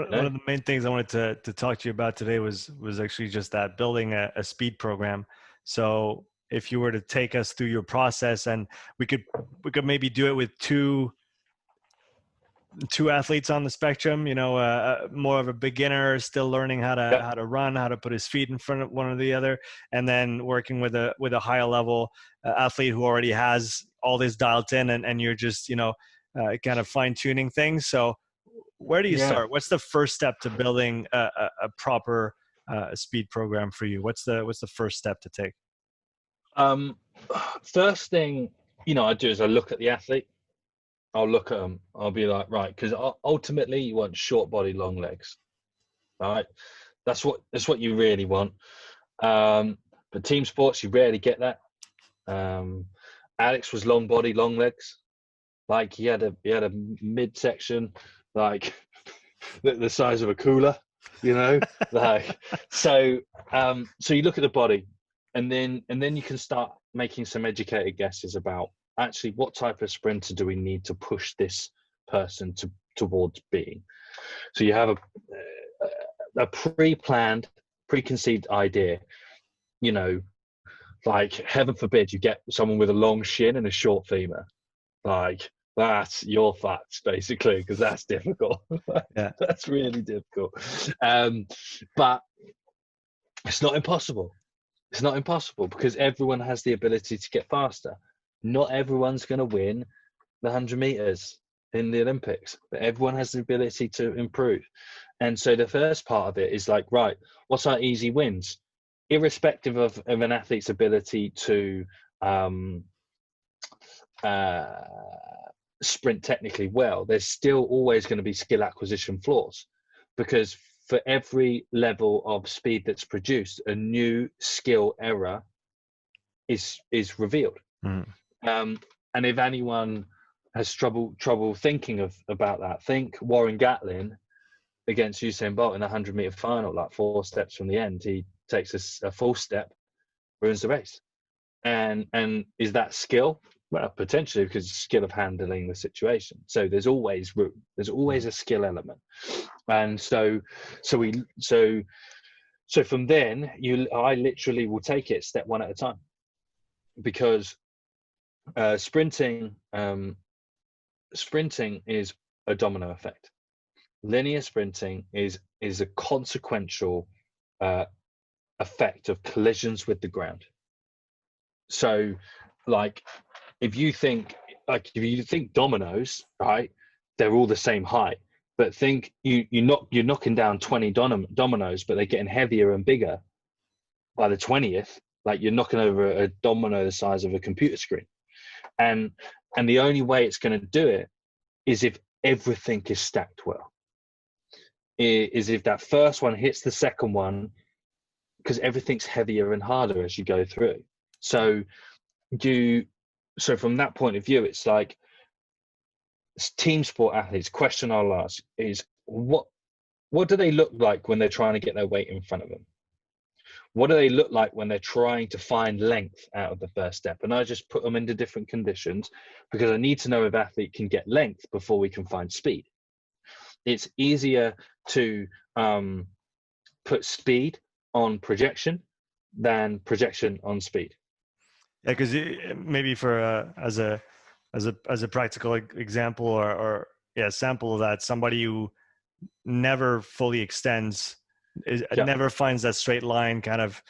one of the main things I wanted to talk to you about today was actually just that, building a speed program. So if you were to take us through your process, and we could maybe do it with two athletes on the spectrum, more of a beginner still learning how to run, how to put his feet in front of one or the other, and then working with a higher level athlete who already has all this dialed in, and you're just kind of fine tuning things. So where do you start? What's the first step to building a proper speed program for you? What's the first step to take? First thing I do is I look at the athlete. I'll look at them. I'll be like, right, because ultimately you want short body, long legs. All right, that's what you really want. But team sports, you rarely get that. Alex was long body, long legs. Like he had a midsection like the size of a cooler, like so you look at the body, and then you can start making some educated guesses about actually what type of sprinter do we need to push this person towards being. So you have a pre-planned, preconceived idea, like heaven forbid you get someone with a long shin and a short femur, like that's your facts basically, because that's difficult. Yeah. That's really difficult. But it's not impossible. It's not impossible because everyone has the ability to get faster. Not everyone's going to win the 100 meters in the Olympics, but everyone has the ability to improve. And so the first part of it is like, right, what's our easy wins? Irrespective of an athlete's ability to sprint technically well, there's still always going to be skill acquisition flaws, because for every level of speed that's produced, a new skill error is revealed. And if anyone has trouble thinking about that, think Warren Gatlin against Usain Bolt in a 100-meter final. Like 4 steps from the end, he takes a full step, ruins the race. And is that skill? Well, potentially, because it's skill of handling the situation. So there's always room. There's always a skill element. And so from then, I literally will take it step one at a time, because sprinting is a domino effect. Linear sprinting is a consequential effect of collisions with the ground. So, like, if you think dominoes, right, they're all the same height, but think you're knocking down 20 dominoes, but they're getting heavier and bigger by the 20th. Like you're knocking over a domino the size of a computer screen. And the only way it's going to do it is if everything is stacked well. Is if that first one hits the second one, because everything's heavier and harder as you go through. So from that point of view, it's like team sport athletes. Question I'll ask is what do they look like when they're trying to get their weight in front of them? What do they look like when they're trying to find length out of the first step? And I just put them into different conditions, because I need to know if athlete can get length before we can find speed. It's easier to put speed on projection than projection on speed. Yeah, because maybe for as a practical example or sample of that, somebody who never fully extends, never finds that straight line, kind of,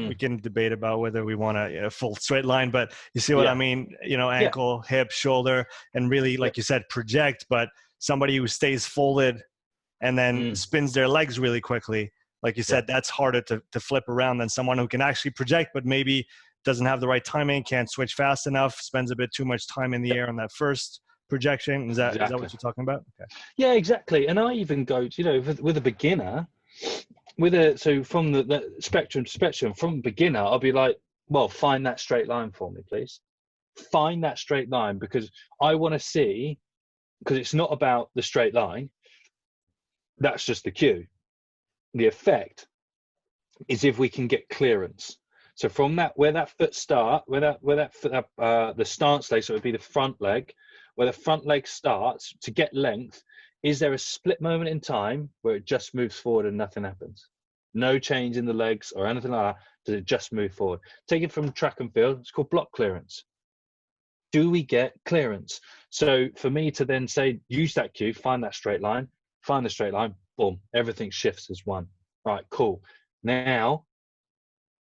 we can debate about whether we want a full straight line, but you see what I mean? Ankle, hip, shoulder, and really, like you said, project. But somebody who stays folded and then spins their legs really quickly, like you said, that's harder to flip around than someone who can actually project, but maybe doesn't have the right timing, can't switch fast enough, spends a bit too much time in the air on that first projection. Is that what you're talking about? Okay. Yeah, exactly. And I even go, with a beginner, so from the spectrum from beginner, I'll be like, well, find that straight line for me, please. Find that straight line, because I want to see, because it's not about the straight line. That's just the cue. The effect is if we can get clearance. So from that, where that foot start, the stance leg, so it would be the front leg, where the front leg starts, to get length, is there a split moment in time where it just moves forward and nothing happens? No change in the legs or anything like that. Does it just move forward? Take it from track and field. It's called block clearance. Do we get clearance? So for me to then say, use that cue, find that straight line, find the straight line, boom, everything shifts as one. Right, cool. Now,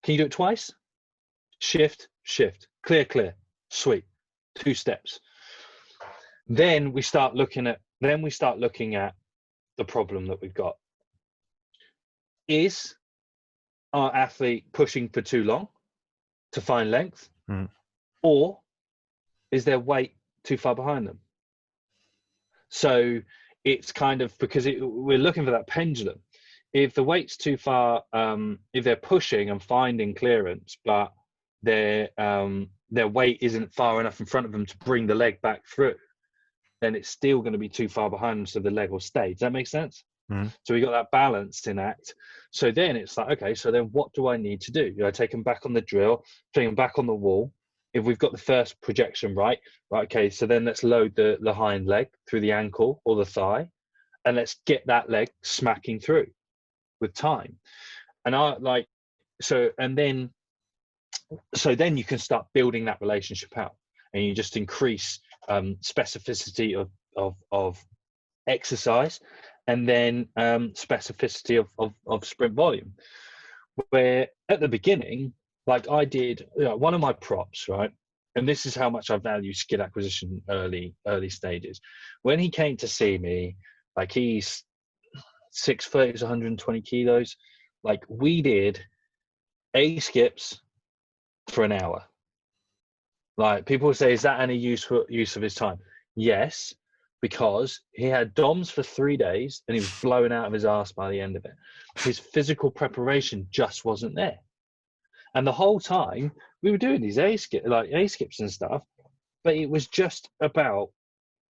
can you do it twice? Shift, shift, clear, clear, sweet. 2 steps. Then we start looking at the problem that we've got. Is our athlete pushing for too long to find length, or is their weight too far behind them? So it's kind of because we're looking for that pendulum. If the weight's too far, if they're pushing and finding clearance, but their weight isn't far enough in front of them to bring the leg back through, then it's still going to be too far behind them, so the leg will stay. Does that make sense? So we got that balance in act. So then it's like, okay, so then what do I need to do? Take them back on the drill, take them back on the wall. If we've got the first projection right, okay, so then let's load the hind leg through the ankle or the thigh, and let's get that leg smacking through with time. And then you can start building that relationship out, and you just increase specificity of exercise, and then specificity of sprint volume. Where at the beginning, like I did, one of my props, right? And this is how much I value skill acquisition early stages. When he came to see me, like he's 6'4", 120 kilos. Like we did A skips for an hour. Like people say, is that any use of his time? Yes, because he had DOMs for 3 days and he was blown out of his ass by the end of it. His physical preparation just wasn't there. And the whole time we were doing these A skips and stuff, but it was just about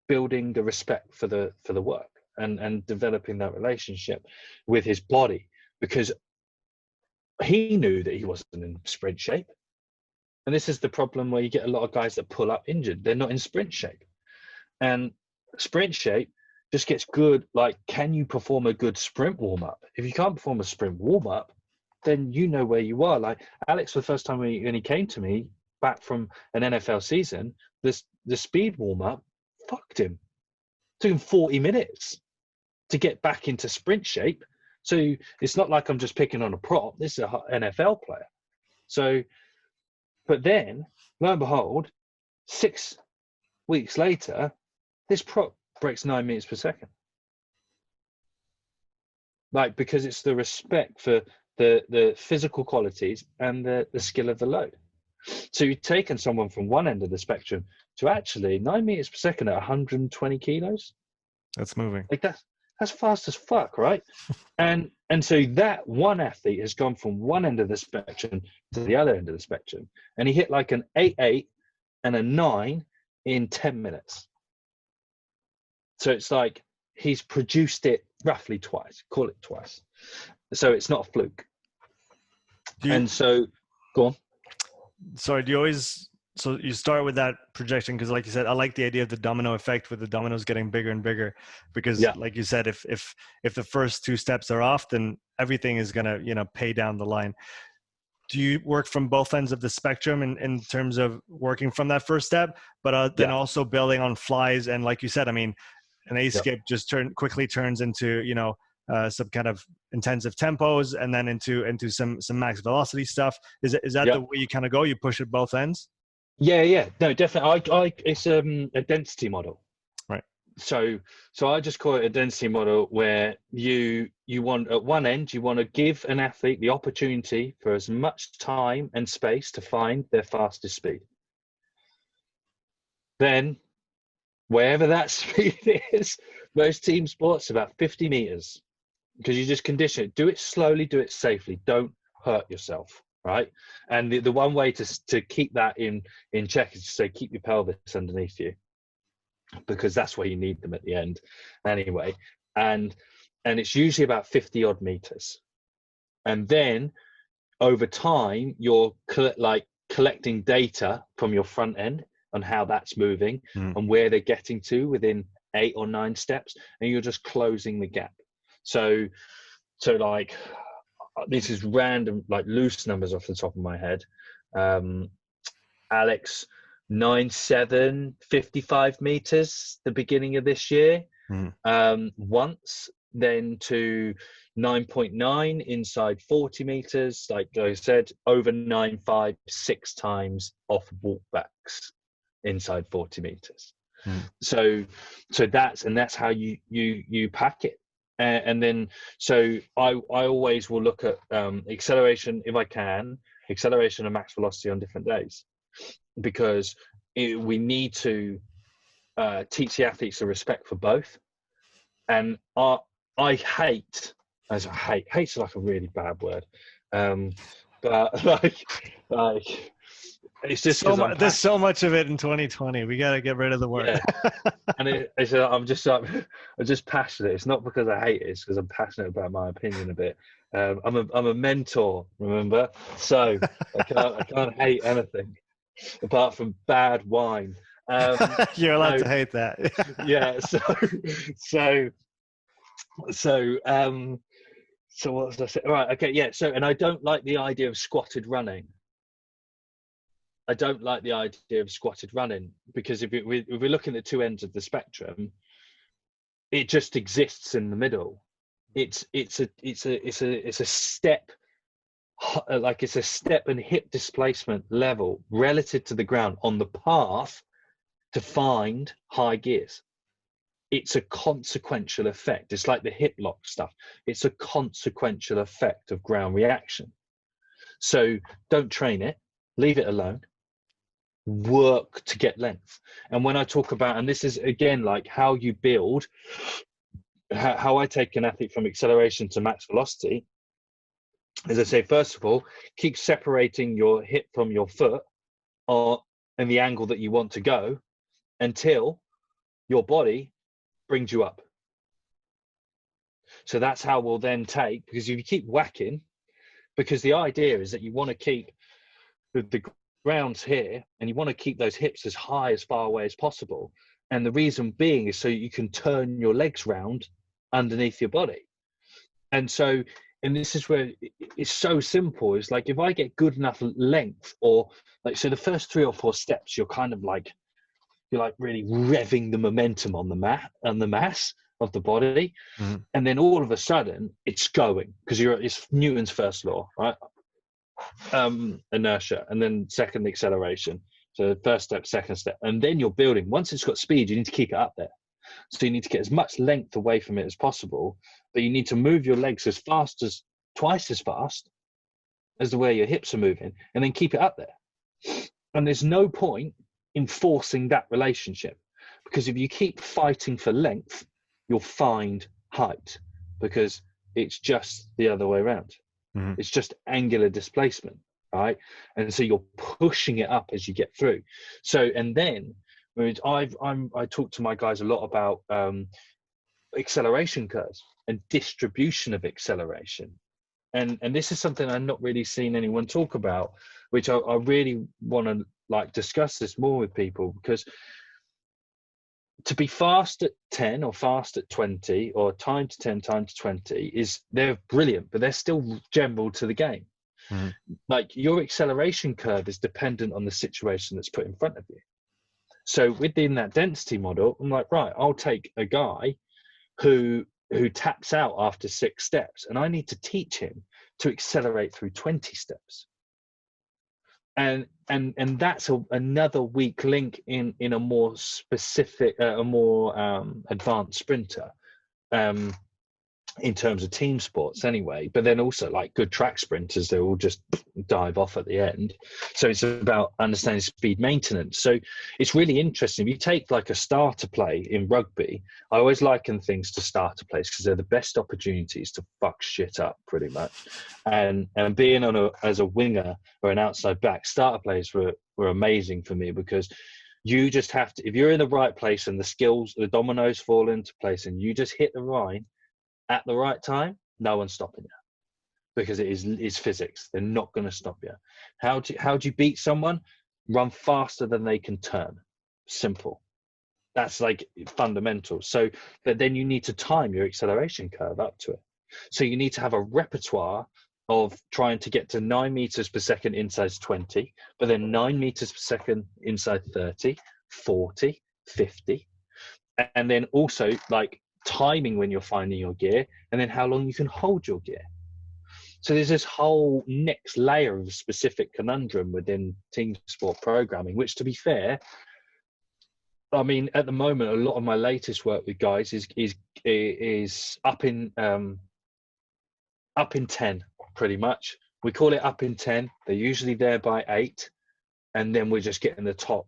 building the respect for the work and developing that relationship with his body, because he knew that he wasn't in sprint shape. And this is the problem where you get a lot of guys that pull up injured. They're not in sprint shape. And sprint shape just gets good. Like, can you perform a good sprint warm-up? If you can't perform a sprint warm-up, then you know where you are. Like Alex, the first time when he came to me back from an NFL season, the speed warm-up fucked him. It took him 40 minutes to get back into sprint shape. So it's not like I'm just picking on a prop. This is an NFL player. So, but then, lo and behold, 6 weeks later, this prop breaks 9 meters per second. Like, because it's the respect for the physical qualities and the skill of the load. So you've taken someone from one end of the spectrum to actually 9 meters per second at 120 kilos. That's moving. Like that's fast as fuck, right? And so that one athlete has gone from one end of the spectrum to the other end of the spectrum, and he hit like an 8.8 and a 9 in 10 minutes. So it's like he's produced it roughly twice. Call it twice. So it's not a fluke. And so, go on. Sorry, so you start with that projection because, like you said, I like the idea of the domino effect with the dominoes getting bigger and bigger. Because, like you said, if the first 2 steps are off, then everything is gonna pay down the line. Do you work from both ends of the spectrum in terms of working from that first step, but then also building on flies? And like you said, I mean, an A skip just quickly turns into some kind of intensive tempos, and then into some max velocity stuff. Is that the way you kind of go? You push at both ends? Yeah. No, definitely. It's a density model. Right. So I just call it a density model where you want, at one end, you want to give an athlete the opportunity for as much time and space to find their fastest speed. Then, wherever that speed is, most team sports about 50 meters. Because you just condition it. Do it slowly, do it safely. Don't hurt yourself, right? And the one way to keep that in check is to say, keep your pelvis underneath you, because that's where you need them at the end anyway. And it's usually about 50 odd meters. And then over time, you're collecting data from your front end on how that's moving and where they're getting to within 8 or 9 steps, and you're just closing the gap. So like, this is random, like loose numbers off the top of my head. Alex, 9.7, 55 meters the beginning of this year. Once, then to 9.9 inside 40 meters, like I said, over 9.5 6 times off walkbacks inside 40 meters. So that's how you pack it. And then, so I always will look at acceleration, if I can, acceleration and max velocity on different days, because we need to teach the athletes a respect for both. And I hate, hate's like a really bad word, but like it's just there's so much of it in 2020. We got to get rid of the word. Yeah. And I'm just passionate. It's not because I hate it. It's because I'm passionate about my opinion a bit. I'm a mentor, remember? So I can't hate anything apart from bad wine. You're allowed to hate that. Yeah. So what was I saying? Right. Okay. Yeah. So, and I don't like the idea of squatted running. I don't like the idea of squatted running, because if we're looking at two ends of the spectrum, it just exists in the middle. It's a step, like it's a step and hip displacement level relative to the ground on the path to find high gears. It's a consequential effect. It's like the hip lock stuff. It's a consequential effect of ground reaction. So don't train it, leave it alone. Work to get length. And when I talk about, and this is again like how you build, how I take an athlete from acceleration to max velocity, as I say, first of all, keep separating your hip from your foot and the angle that you want to go until your body brings you up. So that's how we'll then take, because if you keep whacking, because the idea is that you want to keep the ground's here and you want to keep those hips as high, as far away as possible. And the reason being is so you can turn your legs round underneath your body. And so, and this is where it's so simple. It's like, if I get good enough length, or like, so the first 3 or 4 steps, you're kind of like, you're like really revving the momentum on the mass of the body. And then all of a sudden it's going, because it's Newton's first law, right? Inertia, and then second acceleration. So first step, second step, and then you're building. Once it's got speed, you need to keep it up there. So you need to get as much length away from it as possible, but you need to move your legs twice as fast as the way your hips are moving, and then keep it up there. And there's no point in forcing that relationship, because if you keep fighting for length, you'll find height, because it's just the other way around. It's just angular displacement, right? And so you're pushing it up as you get through. So, and then I talk to my guys a lot about acceleration curves and distribution of acceleration, and this is something I've not really seen anyone talk about, which I really want to like discuss this more with people, because to be fast at 10 or fast at 20 or time to 10, time to 20 they're brilliant, but they're still general to the game. Like, your acceleration curve is dependent on the situation that's put in front of you. So within that density model, I'm like, right, I'll take a guy who taps out after 6 steps, and I need to teach him to accelerate through 20 steps. And that's another weak link in a more specific, a more advanced sprinter, in terms of team sports anyway. But then also, like, good track sprinters, they will just dive off at the end. So it's about understanding speed maintenance. So it's really interesting. If you take like a starter play in rugby, I always liken things to starter plays, because they're the best opportunities to fuck shit up, pretty much. And being as a winger or an outside back, starter plays were amazing for me, because you just have to, if you're in the right place and the dominoes fall into place, and you just hit the line at the right time, no one's stopping you, because it's physics. They're not going to stop you. How do you beat someone? Run faster than they can turn. Simple. That's like fundamental. So, but then you need to time your acceleration curve up to it. So you need to have a repertoire of trying to get to 9 meters per second inside 20, but then 9 meters per second inside 30, 40, 50. And then also like timing when you're finding your gear, and then how long you can hold your gear. So there's this whole next layer of specific conundrum within team sport programming, which, to be fair, I mean, at the moment, a lot of my latest work with guys is up in 10, pretty much. We call it up in 10. They're usually there by 8, and then we're just getting the top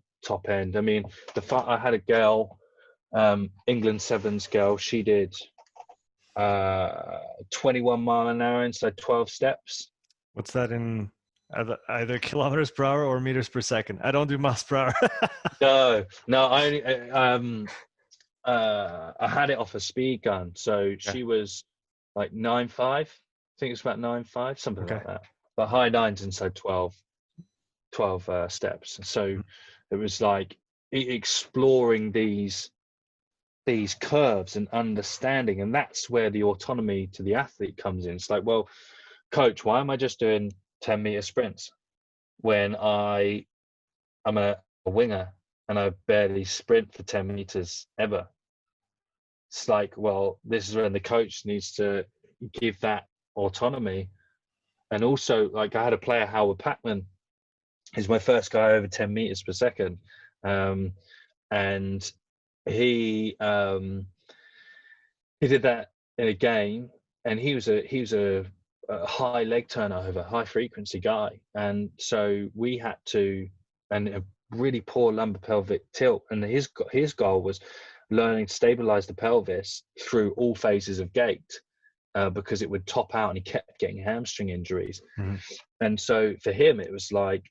end. I mean, I had a girl, England Sevens girl. She did 21 mile an hour inside 12 steps. What's that in either kilometers per hour or meters per second? I don't do miles per hour. No, I had it off a speed gun, so she was like 9.5. I think it's about 9.5, something like that. But high nines inside 12 steps. So it was like exploring these curves and understanding, and that's where the autonomy to the athlete comes in. It's like, well, coach, why am I just doing 10-meter sprints when I'm a winger and I barely sprint for 10 meters ever? It's like, well, this is when the coach needs to give that autonomy. And also, like, I had a player, Howard Packman. He's my first guy over 10 meters per second, and he did that in a game, and he was a high leg turnover, high frequency guy, and so we had to, and a really poor lumbar pelvic tilt, and his goal was learning to stabilize the pelvis through all phases of gait, because it would top out and he kept getting hamstring injuries. And so for him it was like,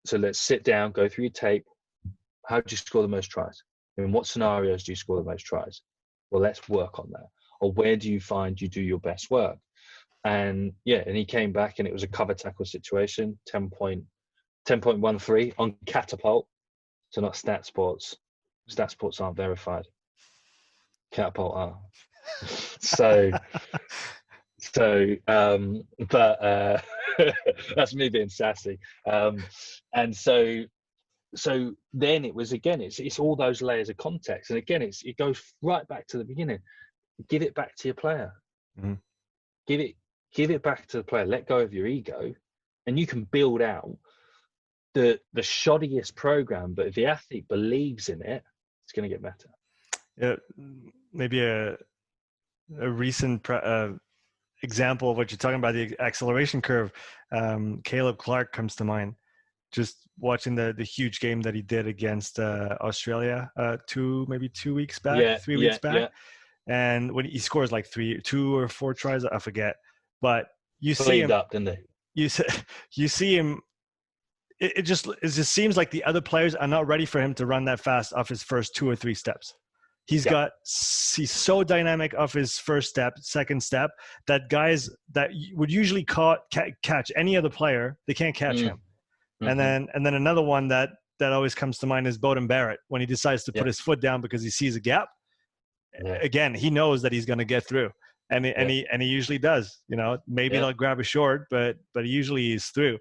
so let's sit down, go through your tape. How do you score the most tries? In what scenarios do you score the most tries? Well, let's work on that. Or where do you find you do your best work? And and he came back and it was a cover tackle situation, 10.13 on Catapult. So not Stat Sports. Stat Sports aren't verified. Catapult are. But that's me being sassy. And so then it was, again, it's all those layers of context, and again it goes right back to the beginning. Give it back to your player. Give it back to the player. Let go of your ego, and you can build out the shoddiest program, but if the athlete believes in it, it's going to get better. Maybe a recent example of what you're talking about, the acceleration curve. Caleb Clark comes to mind. Just watching the huge game that he did against Australia 2 weeks back, 3 weeks back. And when he scores like 2 or 4 tries, I forget, but you see him up, didn't they? You see him. It just seems like the other players are not ready for him to run that fast off his first 2 or 3 steps. He's so dynamic off his first step, second step, that guys that would usually catch any other player, they can't catch him. And then another one that always comes to mind is Bowden Barrett, when he decides to put his foot down because he sees a gap. Again, he knows that he's going to get through, and he usually does. Maybe he'll grab a short, but he usually is through.